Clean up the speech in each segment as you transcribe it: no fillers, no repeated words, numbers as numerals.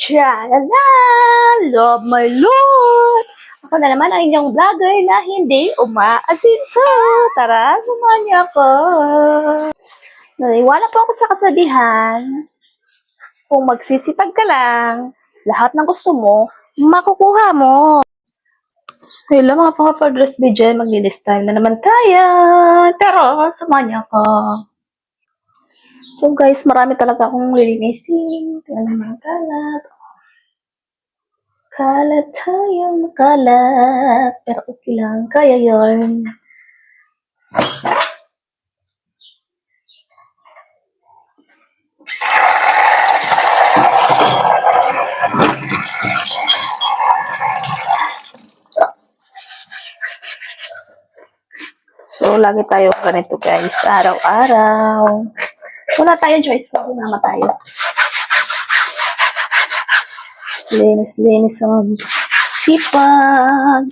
Shalala! Love my Lord! Ako na naman ang inyong vlogger na hindi umaasinso. Tara, samahan niyo ako. Naniwala po ako sa kasabihan, kung magsisipag ka lang, lahat ng gusto mo, makukuha mo. Hello mga pang-dress video, maglilis time na naman tayo. Tara, samahan niyo ako. So guys, marami talaga akong lilinisin. Tingnan naman kalat. Kalat tayong kalat. Pero okay lang, kaya yon. So, lagi tayo ganito guys, araw-araw. Wala tayong choice pa kung nama tayo. Linis-linis ang sipag.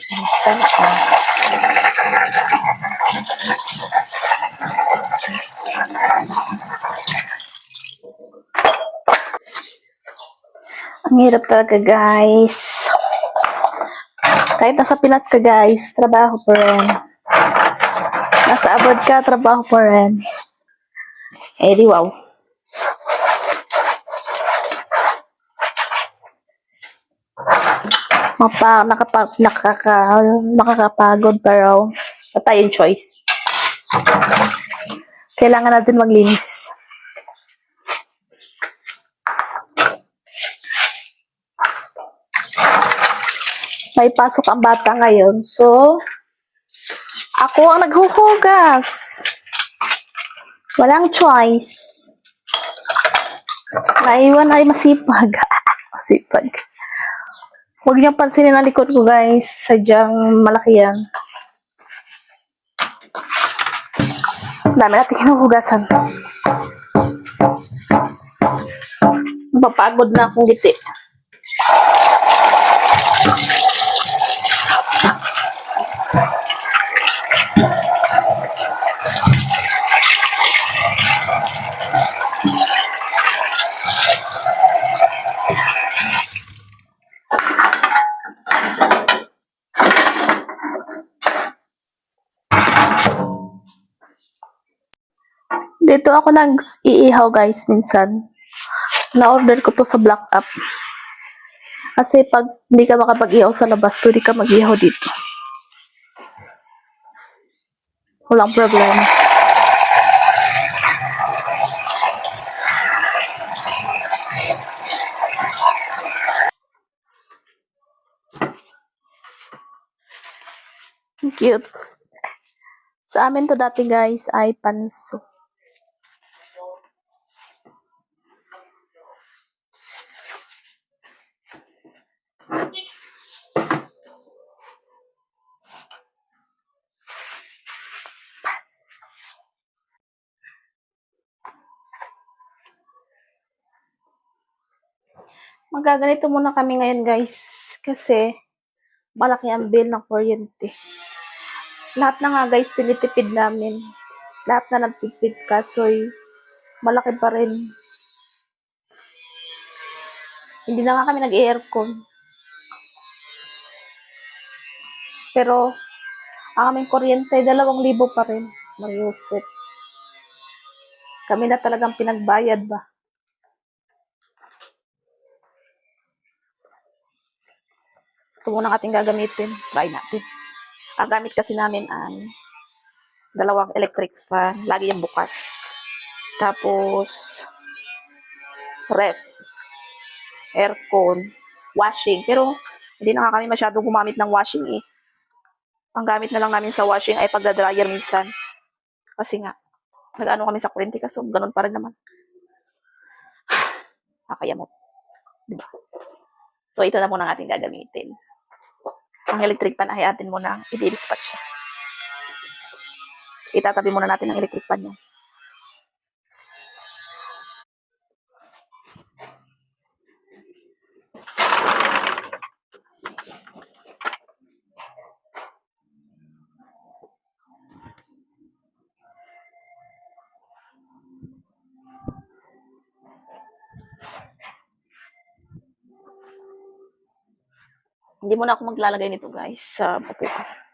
Ang hirap talaga guys. Kahit nasa Pinas ka guys, trabaho pa rin. Nasa abroad ka, trabaho pa rin. Eh di wow. Nakakapagod pero wala tayong choice. Kailangan natin maglinis. May pasok ang bata ngayon. So, ako ang naghuhugas. Walang choice. Naiwan ay masipag. Masipag. Huwag niyong pansinin ang likod ko guys. Sadyang malaki yan. Dami natin hinuhugasan. Mapapagod na akong giti. Dito ako nag-iihaw guys minsan. Na-order ko to sa Black App. Kasi pag hindi ka makapag-ihaw sa labas, pwede ka mag-ihaw dito. Walang problema. Cute. Sa amin to dati guys ay panso. Magaganito muna kami ngayon guys kasi malaki ang bill ng kuryente. Lahat na nga guys tinitipid namin. Lahat na nagtipid kaso'y malaki pa rin. Hindi na nga kami nag-aircon. Pero ang aming kuryente 2,000 pa rin. Mariusip. Kami na talagang pinagbayad ba. Ito muna ang ating gagamitin. Try natin. Ang gamit kasi namin ang 2 electric fan. Lagi yung bukas. Tapos, ref, aircon, washing. Pero, hindi na nga kami masyadong gumamit ng washing eh. Ang gamit na lang namin sa washing ay pagda-dryer minsan. Kasi nga, nag-ano kami sa kuryente kasi ganun pa rin naman. Kaya mo. Diba? So, ito na muna ang ating gagamitin. Ang electric pan ay atin muna i-dispatch siya. Itatabi muna natin ang electric pan niya. Hindi muna ako maglalagay nito guys sa upuan.